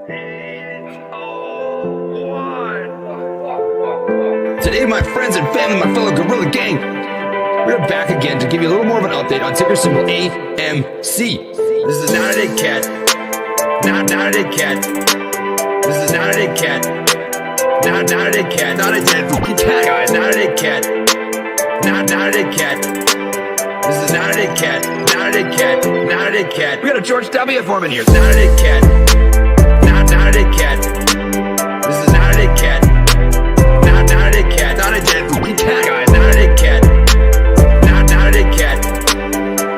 Today, my friends and family, my fellow Gorilla Gang, we're back again to give you a little more of an update on ticker symbol AMC. This is not a dead cat. Not a dead cat. This is not a dead cat. Not a dead cat. Not a dead fucking cat, guys. Not a dead cat. Not a dead cat. This is not a dead cat. Not a dead cat. Not a dead cat. We got a George W. Foreman here. Not a dead cat. Not a dead cat. This is not a dead cat. Not a dead cat. Not a dead fucking cat, guys. Not a dead cat. Not a dead cat.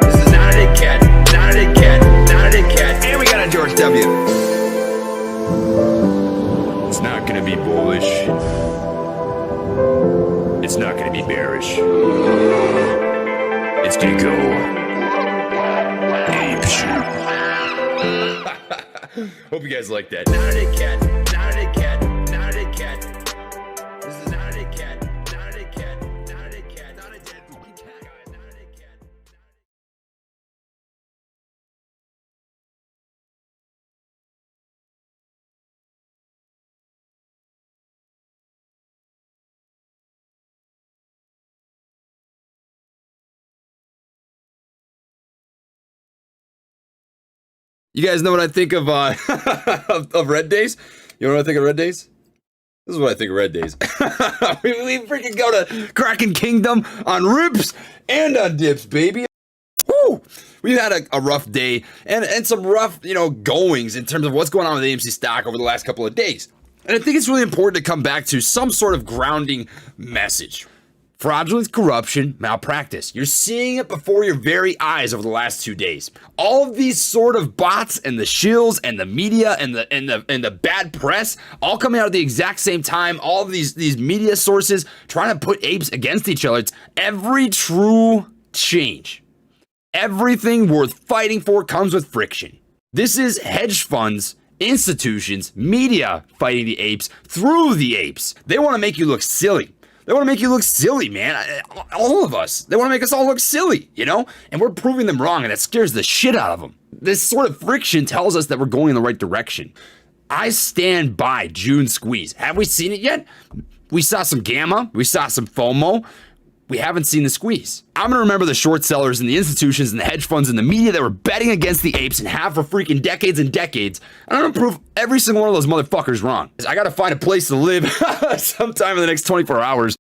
This is not a dead cat. Not a dead cat. Not a dead cat. And we got a George W. It's not gonna be bullish. It's not gonna be bearish. It's gonna go ape shit. Hope you guys like that. Not a dead cat. Not a dead cat. Not a dead cat. This is not a dead cat. Not a dead cat. Not a dead cat. Not a dead fucking cat, guys. Not a dead cat. You guys know what I think of of Red Days? You know what I think of Red Days? This is what I think of Red Days. we freaking go to Kraken Kingdom on rips and on dips, baby. Woo! We've had a rough day and some rough, goings in terms of what's going on with AMC stock over the last couple of days. And I think it's really important to come back to some sort of grounding message. Fraudulence, corruption, malpractice. You're seeing it before your very eyes over the last 2 days. All of these sort of bots and the shills and the media and the bad press all coming out at the exact same time. All of these media sources trying to put apes against each other. It's every true change. Everything worth fighting for comes with friction. This is hedge funds, institutions, media fighting the apes through the apes. They want to make you look silly. They want to make you look silly, man. All of us. They want to make us all look silly, And we're proving them wrong, and that scares the shit out of them. This sort of friction tells us that we're going in the right direction. I stand by June squeeze. Have we seen it yet? We saw some gamma. We saw some FOMO. We haven't seen the squeeze. I'm going to remember the short sellers and the institutions and the hedge funds and the media that were betting against the apes and have for freaking decades and decades. And I'm going to prove every single one of those motherfuckers wrong. I got to find a place to live sometime in the next 24 hours.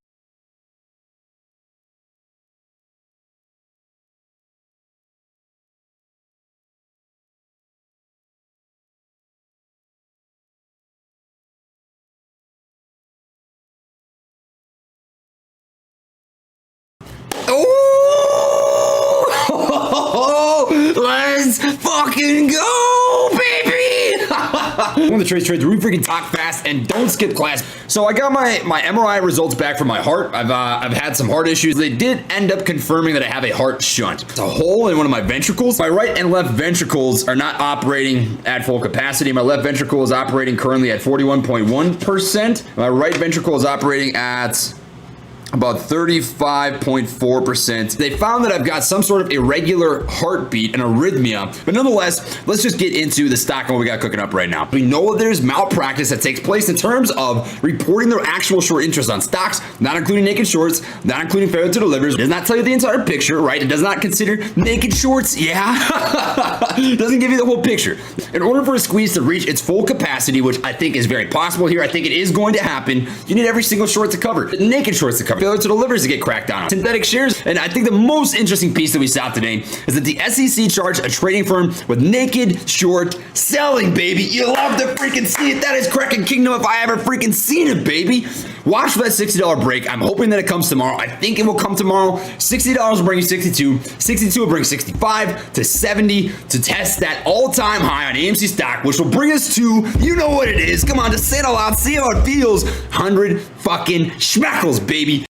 Oh, let's fucking go, baby! One of the trades, we freaking talk fast and don't skip class. So I got my MRI results back from my heart. I've had some heart issues. They did end up confirming that I have a heart shunt. It's a hole in one of my ventricles. My right and left ventricles are not operating at full capacity. My left ventricle is operating currently at 41.1%. My right ventricle is operating at about 35.4%. They found that I've got some sort of irregular heartbeat and arrhythmia, but nonetheless, let's just get into the stock and what we got cooking up right now. We know that there's malpractice that takes place in terms of reporting their actual short interest on stocks, not including naked shorts, not including failure to deliver. It does not tell you the entire picture, right? It does not consider naked shorts, yeah? It doesn't give you the whole picture. In order for a squeeze to reach its full capacity, which I think is very possible here, I think it is going to happen, you need every single short to cover. Naked shorts to cover. Failure to delivers to get cracked down on. Synthetic shares. And I think the most interesting piece that we saw today is that the SEC charged a trading firm with naked short selling, baby. You love to freaking see it. That is Kraken Kingdom if I ever freaking seen it, baby. Watch for that $60 break. I'm hoping that it comes tomorrow. I think it will come tomorrow. $60 will bring you 62. 62 will bring 65 to 70 to test that all-time high on AMC stock, which will bring us to, you know what it is. Come on, just say it out loud. See how it feels. 100 fucking schmackles, baby.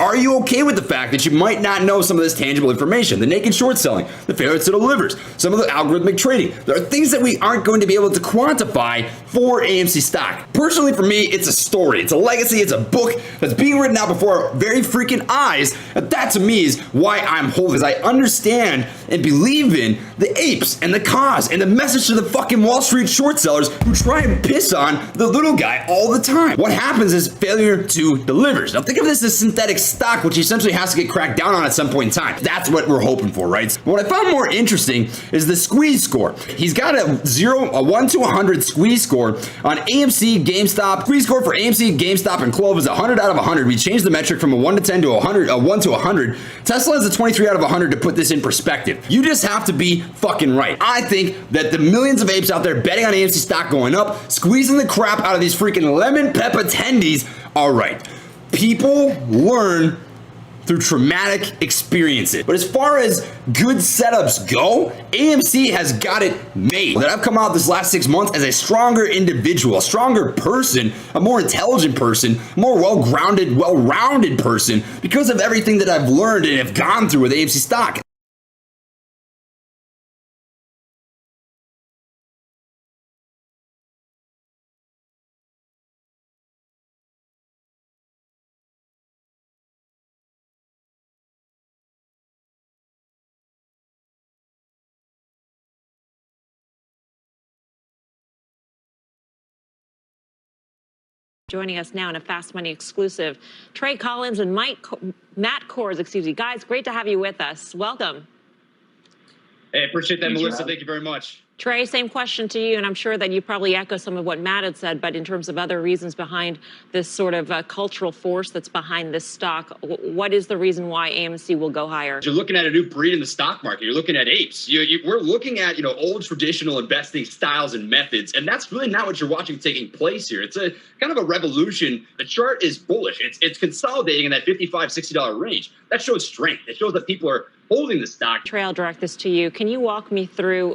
Are you okay with the fact that you might not know some of this tangible information? The naked short selling, the failures to delivers, some of the algorithmic trading. There are things that we aren't going to be able to quantify for AMC stock. Personally, for me, it's a story. It's a legacy. It's a book that's being written out before our very freaking eyes. And that to me is why I'm whole, because I understand and believe in the apes and the cause and the message to the fucking Wall Street short sellers who try and piss on the little guy all the time. What happens is failure to delivers. Now think of this as synthetic stock, which essentially has to get cracked down on at some point in time. That's what we're hoping for, right? What I found more interesting is the squeeze score. He's got a 1 to 100 squeeze score on AMC, GameStop. Squeeze score for AMC, GameStop, and Clove is 100 out of 100. We changed the metric from a 1 to 10 to 100, a 1 to 100. Tesla is a 23 out of 100 to put this in perspective. You just have to be fucking right. I think that the millions of apes out there betting on AMC stock going up, squeezing the crap out of these freaking lemon pepper attendees are right. People learn through traumatic experiences. But as far as good setups go, AMC has got it made. That I've come out this last 6 months as a stronger individual, a stronger person, a more intelligent person, a more well-grounded, well-rounded person because of everything that I've learned and have gone through with AMC stock. Joining us now in a Fast Money exclusive, Trey Collins and Matt Kors, excuse me. Guys, great to have you with us. Welcome. Hey, appreciate that, Melissa. Thank you very much. Trey, same question to you, and I'm sure that you probably echo some of what Matt had said, but in terms of other reasons behind this sort of cultural force that's behind this stock, what is the reason why AMC will go higher? You're looking at a new breed in the stock market. You're looking at apes. We're looking at, old traditional investing styles and methods, and that's really not what you're watching taking place here. It's a kind of a revolution. The chart is bullish. It's consolidating in that $55, $60 range. That shows strength. It shows that people are holding the stock. Trey, I'll direct this to you. Can you walk me through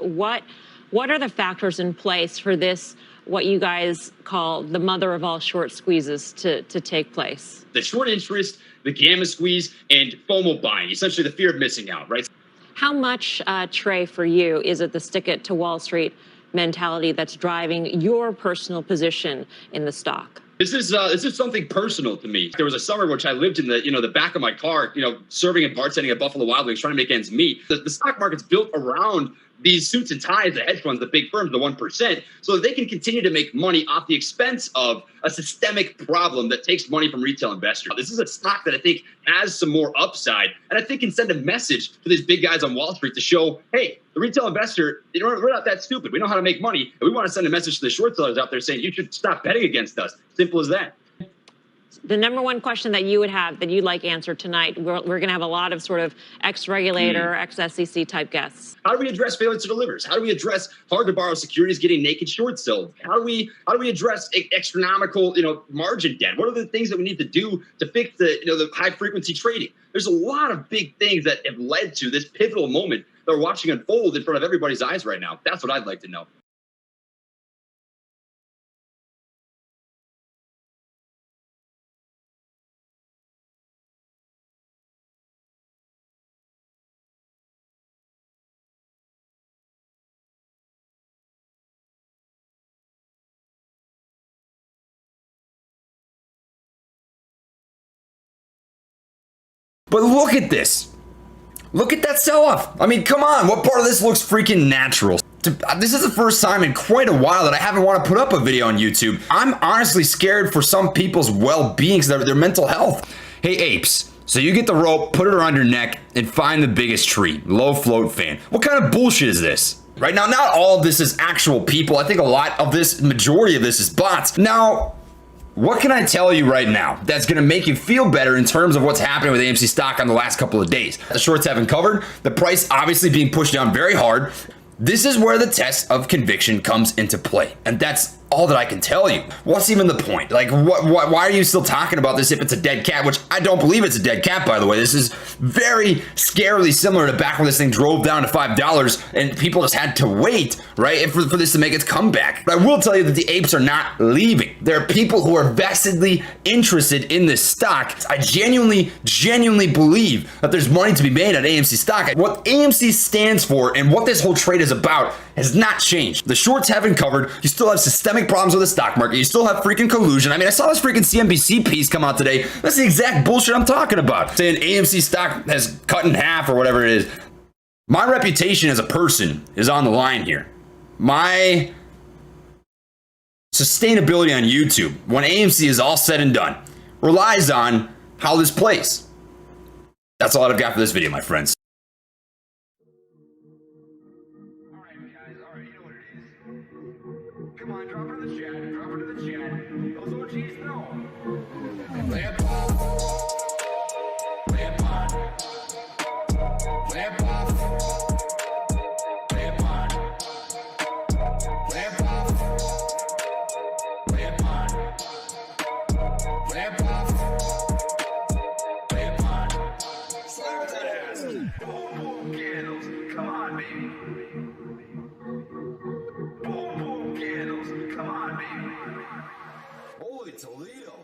what are the factors in place for this, what you guys call the mother of all short squeezes to take place? The short interest, the gamma squeeze, and FOMO buying, essentially the fear of missing out, right? How much, Trey, for you, is it the stick it to Wall Street mentality that's driving your personal position in the stock? This is something personal to me. There was a summer which I lived in the back of my car, serving and bartending at Buffalo Wild Wings, trying to make ends meet. The stock market's built around these suits and ties, the hedge funds, the big firms, the 1%, so that they can continue to make money off the expense of a systemic problem that takes money from retail investors. This is a stock that I think has some more upside, and I think can send a message to these big guys on Wall Street to show, hey, the retail investor, we're not that stupid. We know how to make money, and we want to send a message to the short sellers out there saying you should stop betting against us. Simple as that. The number one question that you would have that you'd like answered tonight, we're going to have a lot of sort of ex-regulator, ex-SEC type guests. How do we address failure to delivers? How do we address hard to borrow securities getting naked short sold? How do we address astronomical margin debt? What are the things that we need to do to fix the high frequency trading? There's a lot of big things that have led to this pivotal moment that we're watching unfold in front of everybody's eyes right now. That's what I'd like to know. But look at this. Look at that sell-off. I mean, come on. What part of this looks freaking natural? This is the first time in quite a while that I haven't want to put up a video on YouTube. I'm honestly scared for some people's well-being, their mental health. Hey, apes. So you get the rope, put it around your neck, and find the biggest tree. Low float fan. What kind of bullshit is this? Right now, not all of this is actual people. I think a lot of this, majority of this is bots. Now, what can I tell you right now that's going to make you feel better in terms of what's happening with AMC stock on the last couple of days? The shorts haven't covered, the price obviously being pushed down very hard. This is where the test of conviction comes into play. And that's all that I can tell you. What's even the point? Like, why are you still talking about this if it's a dead cat? Which I don't believe it's a dead cat, by the way. This is very scarily similar to back when this thing drove down to $5 and people just had to wait, right, for this to make its comeback. But I will tell you that the apes are not leaving. There are people who are vestedly interested in this stock. I genuinely believe that there's money to be made at AMC stock. What AMC stands for and what this whole trade is about has not changed. The shorts haven't covered. You still have systemic problems with the stock market. You still have freaking collusion. I mean, I saw this freaking CNBC piece come out today. That's the exact bullshit I'm talking about. Saying AMC stock has cut in half or whatever it is. My reputation as a person is on the line here. My sustainability on YouTube, when AMC is all said and done, relies on how this plays. That's all I've got for this video, my friends. Come on, drop it in the chat. Drop it in the chat. Those OGs know. Lamp off. Lamp on. Lamp off. Lamp on. Lamp off. Lamp on. Lamp off. Lamp on. Slap that ass. Boom, boom, candles. Come on, baby. Come on, baby. Holy Toledo.